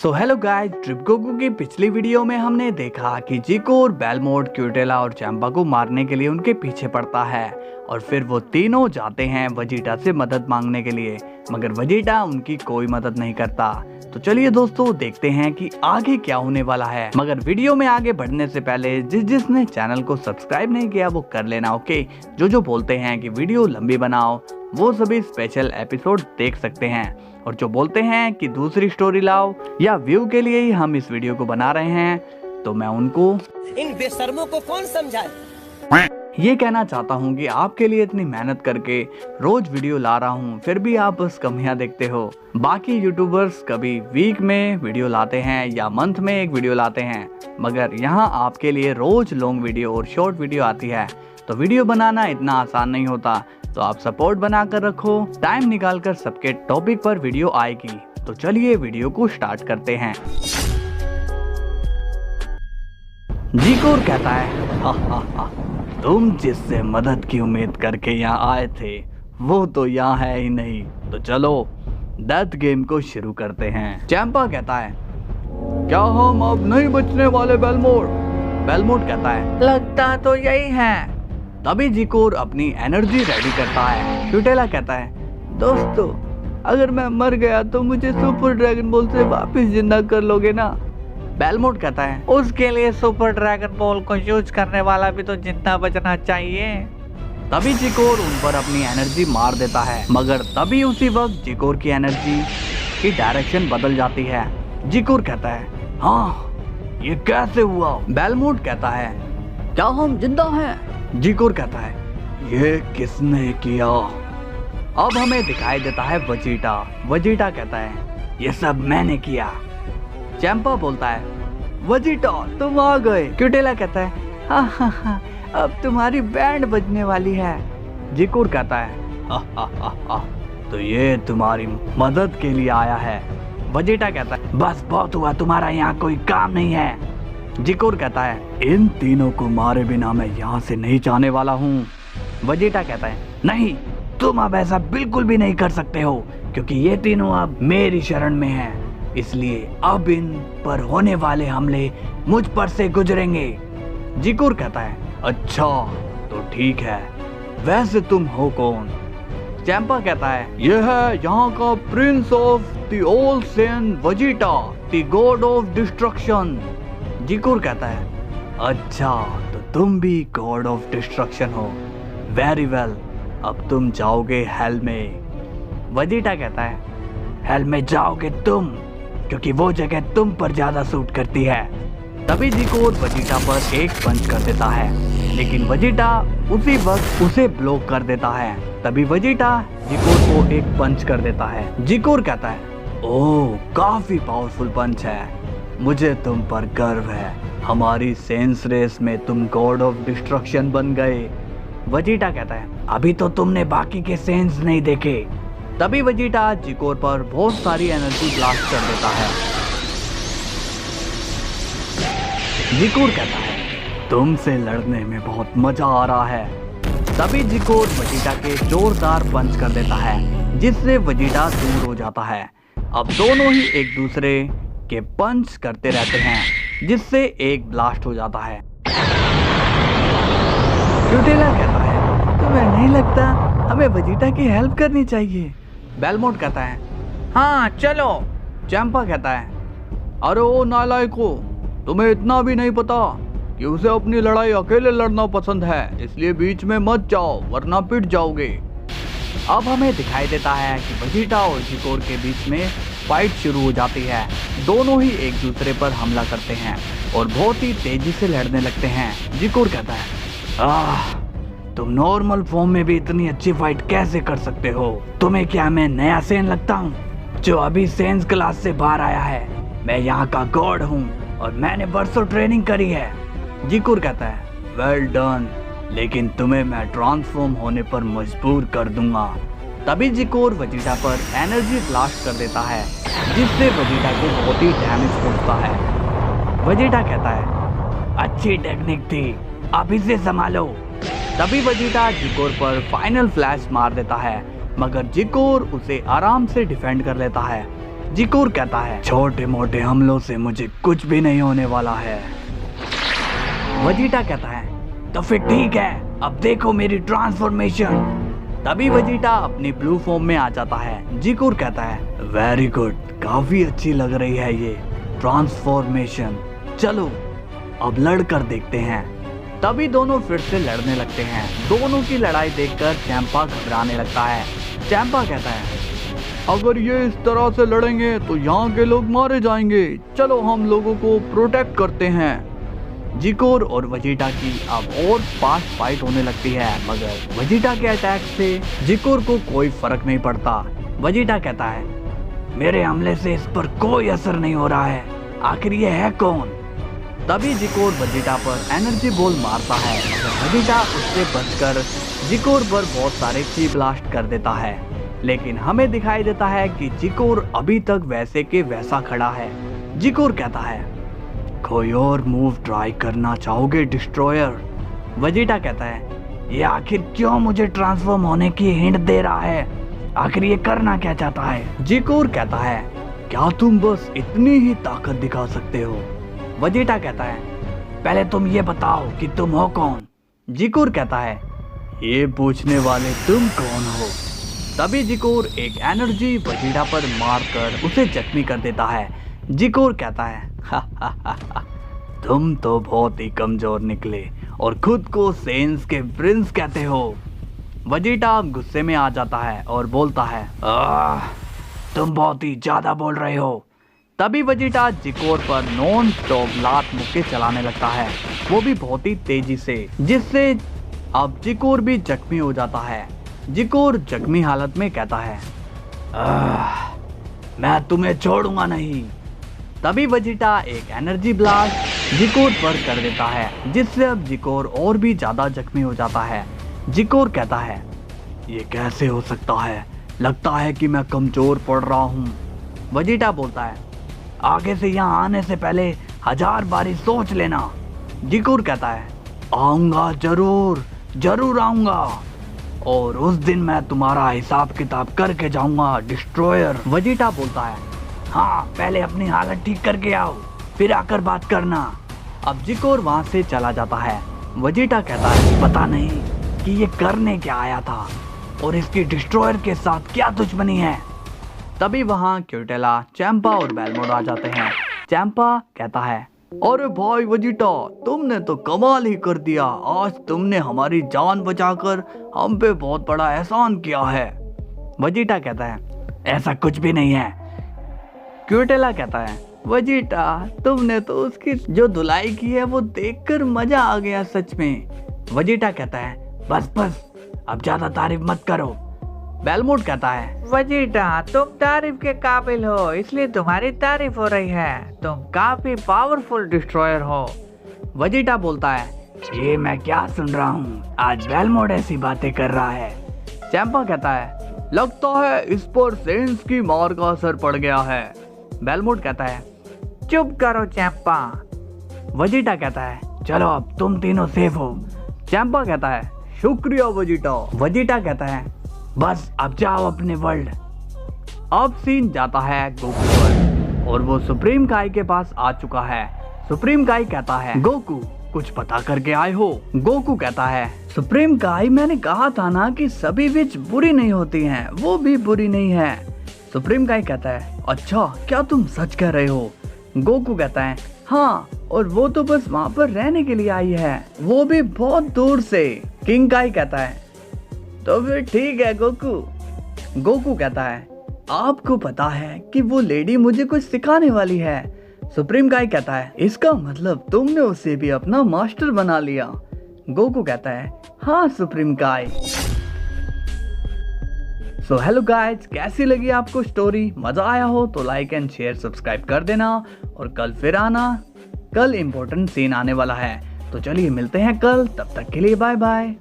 So hello guys, trip Goku की पिछली video में हमने देखा कि जिको और बेलमोट क्यूटेला और चैंपा को मारने के लिए उनके पीछे पड़ता है और फिर वो तीनों जाते हैं वजीटा से मदद मांगने के लिए, मगर वजीटा उनकी कोई मदद नहीं करता। तो चलिए दोस्तों देखते हैं कि आगे क्या होने वाला है। मगर वीडियो में आगे बढ़ने से पहले जिसने चैनल को सब्सक्राइब नहीं किया वो कर लेना, ओके। जो बोलते हैं कि वीडियो लंबी बनाओ वो सभी स्पेशल एपिसोड देख सकते हैं, और जो बोलते हैं कि दूसरी स्टोरी लाओ या व्यू के लिए ही हम इस वीडियो को बना रहे हैं, तो मैं उनको इन बेशर्मों को कौन समझाए। ये कहना चाहता हूँ कि आपके लिए इतनी मेहनत करके रोज वीडियो ला रहा हूँ, फिर भी आप बस कमियां देखते हो। बाकी यूट्यूबर्स कभी वीक में वीडियो लाते हैं या मंथ में एक वीडियो लाते हैं, मगर यहाँ आपके लिए रोज लॉन्ग वीडियो और शॉर्ट वीडियो आती है। तो वीडियो बनाना इतना आसान नहीं होता, तो आप सपोर्ट बना कर रखो, टाइम निकाल कर सबके टॉपिक पर वीडियो आएगी। तो चलिए वीडियो को स्टार्ट करते हैं। जिकोर कहता है, हा, तुम जिससे मदद की उम्मीद करके यहाँ आए थे वो तो यहाँ है ही नहीं, तो चलो डेथ गेम को शुरू करते हैं। चैंपा कहता है, क्या हम अब नहीं बचने वाले बेलमोट? बेलमोट कहता है, लगता तो यही है। तभी जिकोर अपनी एनर्जी रेडी करता है। क्यूटेला कहता है, दोस्तों अगर मैं मर गया तो मुझे सुपर ड्रैगन बॉल से वापस जिंदा कर लोगे ना? बेलमोट कहता है, उसके लिए सुपर ड्रैगन बॉल को यूज करने वाला भी तो जिंदा बचना चाहिए। तभी जिकोर उन पर अपनी एनर्जी मार देता है, मगर तभी उसी वक्त जिकोर की एनर्जी की डायरेक्शन बदल जाती है। जिकोर कहता है, हाँ ये कैसे हुआ? बेलमोट कहता है, क्या हम जिंदा हैं? जिकोर कहता है, ये किसने किया? अब हमें दिखाई देता है वजीटा। वजीटा कहता है, ये सब मैंने किया। चैंपा बोलता है, वजीटा तुम आ गए। क्यूटेला कहता है, हाँ, अब तुम्हारी बैंड बजने वाली है। जिकोर कहता है, हा, तो ये तुम्हारी मदद के लिए आया है। वजीटा कहता है, बस बहुत हुआ, तुम्हारा यहाँ कोई काम नहीं है। जिकोर कहता है, इन तीनों को मारे बिना मैं यहाँ से नहीं जाने वाला हूँ। वजीटा कहता है, नहीं, तुम अब ऐसा बिल्कुल भी नहीं कर सकते हो, क्योंकि ये तीनों अब मेरी शरण में हैं, इसलिए अब इन पर होने वाले हमले मुझ पर से गुजरेंगे। जिकोर कहता है, अच्छा तो ठीक है, वैसे तुम हो कौन? चैंपा कहता है, यह है यहाँ का prince of the old Saiyan Vegeta, the god of destruction. जिकोर कहता है, अच्छा तो तुम भी गॉड ऑफ डिस्ट्रक्शन हो, वेरी वेल, अब तुम जाओगे हेल में। वजीटा कहता है, हेल में जाओगे तुम, क्योंकि वो जगह तुम पर ज्यादा सूट करती है। तभी जिकोर वजीटा पर एक पंच कर देता है, लेकिन वजीटा उसी वक्त उसे ब्लॉक कर देता है। तभी वजीटा जिकोर को एक पंच कर देता है। जिकोर कहता है, ओह काफी पावरफुल पंच है, मुझे तुम पर गर्व है, हमारी सेंस रेस में तुम गॉड ऑफ डिस्ट्रक्शन बन गए। वजीटा कहता है, अभी तो तुमने बाकी के सेंस नहीं देखे। तभी वजीटा जिकोर पर बहुत सारी एनर्जी ब्लास्ट कर देता है। जिकोर कहता है, तुमसे लड़ने में बहुत मजा आ रहा है। तभी जिकोर वजीटा के जोरदार पंच कर देता है, जिससे वजीटा दूर हो जाता है। अब दोनों ही एक दूसरे के पंच करते रहते हैं, जिससे एक ब्लास्ट हो जाता है। क्यूटेला कहता है, तुम्हें नहीं लगता हमें वजीटा की हेल्प करनी चाहिए? बेलमोट कहता है, हाँ चलो। चैंपा कहता है, अरे ओ नालायको, तुम्हें इतना भी नहीं पता कि उसे अपनी लड़ाई अकेले लड़ना पसंद है, इसलिए बीच में मत जाओ वरना पिट जाओगे। अब हमें दिखाई देता है कि वजीटा और जिकोर के बीच में फाइट शुरू हो जाती है। दोनों ही एक दूसरे पर हमला करते हैं और बहुत ही तेजी से लड़ने लगते हैं। जिकोर कहता है, तुम नॉर्मल फॉर्म में भी इतनी अच्छी फाइट कैसे कर सकते हो? तुम्हें क्या मैं नया सेन लगता हूँ जो अभी सेंस क्लास से बाहर आया है? मैं यहाँ का गॉड हूँ और मैंने बरसों ट्रेनिंग करी है। जिकोर कहता है, वेल डन, लेकिन तुम्हें मैं ट्रांसफॉर्म होने पर मजबूर कर दूंगा। तभी जिकोर वजीटा पर एनर्जी ब्लास्ट कर देता है, जिससे वजीटा को बहुत ही डैमेज पहुंचता है। वजीटा कहता है, अच्छी टेक्निक थी, अब इसे संभालो। तभी वजीटा जिकोर पर फाइनल फ्लैश मार देता है, मगर जिकोर उसे आराम से डिफेंड कर लेता है। जिकोर कहता है छोटे मोटे हमलों से मुझे कुछ भी नहीं होने वाला है। वेजिटा कहता है तो फिर ठीक है, अब देखो मेरी ट्रांसफॉर्मेशन। तभी वेजिटा अपनी ब्लू फॉर्म में आ जाता है। जिकोर कहता है वेरी गुड, काफी अच्छी लग रही है ये ट्रांसफॉर्मेशन, चलो अब लड़ कर देखते हैं। तभी दोनों फिर से लड़ने लगते हैं। दोनों की लड़ाई देखकर चैंपा घबराने लगता है। चैंपा कहता है अगर ये इस तरह से लड़ेंगे तो यहाँ के लोग मारे जाएंगे, चलो हम लोगों को प्रोटेक्ट करते हैं। जिकोर और वेजिटा की अब और फास्ट फाइट होने लगती है, मगर वेजिटा के अटैक से जिकोर को कोई फर्क नहीं पड़ता। वेजिटा कहता है मेरे हमले से इस पर कोई असर नहीं हो रहा है, आखिर ये है कौन। तभी जिकोर वेजिटा पर एनर्जी बॉल मारता है, मगर वेजिटा उससे बचकर जिकोर पर बहुत सारे की ब्लास्ट कर देता है। लेकिन हमें दिखाई देता है कि जिकोर अभी तक वैसे के वैसा खड़ा है। जिकोर कहता है कोई और मूव ट्राई करना चाहोगे डिस्ट्रॉयर। वेजिटा कहता है ये आखिर क्यों मुझे ट्रांसफॉर्म होने की हिंट दे रहा है, आखिर ये करना क्या चाहता है। जिकोर कहता है क्या तुम बस इतनी ही ताकत दिखा सकते हो। वेजिटा कहता है पहले तुम ये बताओ कि तुम हो कौन। जिकोर कहता है ये पूछने वाले तुम कौन हो। तभी जिकोर एक एनर्जी वेजिटा पर मारकर उसे जख्मी कर देता है। जिकोर कहता है तुम तो बहुत ही कमजोर निकले और खुद को सेंस के प्रिंस कहते हो। वेजिटा गुस्से में आ जाता है और बोलता है तुम बहुत ही ज्यादा बोल रहे हो। तभी वेजिटा जिकोर पर नॉन स्टॉप लात मुक्के चलाने लगता है, वो भी बहुत ही तेजी से, जिससे अब जिकोर भी जख्मी हो जाता है। जिकोर जख्मी हालत में कहता है मैं तुम्हें छोड़ूंगा नहीं। तभी वेजिटा एक एनर्जी ब्लास्ट जिकोर पर कर देता है, जिससे अब जिकोर और भी ज्यादा जख्मी हो जाता है। जिकोर कहता है ये कैसे हो सकता है, लगता है कि मैं कमजोर पड़ रहा हूँ। वेजिटा बोलता है आगे से यहाँ आने से पहले 1000 बारी सोच लेना। जिकोर कहता है आऊंगा, जरूर जरूर आऊंगा, और उस दिन मैं तुम्हारा हिसाब किताब करके जाऊंगा डिस्ट्रॉयर। वेजिटा बोलता है हाँ पहले अपनी हालत ठीक करके आओ, फिर आकर बात करना। अब जिकोर वहां से चला जाता है। वेजिटा कहता है पता नहीं कि ये करने क्या आया था और इसकी डिस्ट्रॉयर के साथ क्या दुश्मनी है। तभी वहां क्यूटेला, चैंपा और बेलमोड आ जाते हैं। चैंपा कहता है अरे भाई वेजिटा, तुमने तो कमाल ही कर दिया, आज तुमने हमारी जान बचाकर हम पे बहुत बड़ा एहसान किया है। वेजिटा कहता है ऐसा कुछ भी नहीं है। क्यूटेला कहता है वेजिटा तुमने तो उसकी जो धुलाई की है वो देखकर मजा आ गया सच में। वेजिटा कहता है बस बस अब ज्यादा तारीफ मत करो। बेलमोड कहता है वेजिटा तुम तारीफ के काबिल हो, इसलिए तुम्हारी तारीफ हो रही है, तुम काफी पावरफुल डिस्ट्रॉयर हो। वेजिटा बोलता है ये मैं क्या सुन रहा हूँ, आज बेलमोड ऐसी बातें कर रहा है। चैंपा कहता है लगता है इस पर सेंस की मार का असर पड़ गया है। बेलमोड कहता है चुप करो चैंपा। वेजिटा कहता है चलो अब तुम तीनों सेफ हो। चैंपा कहता है शुक्रिया वेजिटा। वेजिटा कहता है बस अब जाओ अपने वर्ल्ड। अब सीन जाता है गोकू पर और वो सुप्रीम काई के पास आ चुका है। सुप्रीम काई कहता है गोकू कुछ पता करके आए हो। गोकू कहता है सुप्रीम काई मैंने कहा था ना कि सभी विच बुरी नहीं होती हैं, वो भी बुरी नहीं है। सुप्रीम काई कहता है अच्छा क्या तुम सच कह रहे हो। गोकू कहता है हाँ, और वो तो बस वहाँ पर रहने के लिए आई है, वो भी बहुत दूर से। किंग काई कहता है तो फिर ठीक है गोकू। गोकू कहता है आपको पता है कि वो लेडी मुझे कुछ सिखाने वाली है। सुप्रीम काई कहता है इसका मतलब तुमने उसे भी अपना मास्टर बना लिया। गोकू कहता है हाँ सुप्रीम काई। सो हेलो गाइज, कैसी लगी आपको स्टोरी? मजा आया हो तो लाइक एंड शेयर सब्सक्राइब कर देना और कल फिर आना, कल इम्पोर्टेंट सीन आने वाला है। तो चलिए मिलते हैं कल, तब तक के लिए बाय बाय।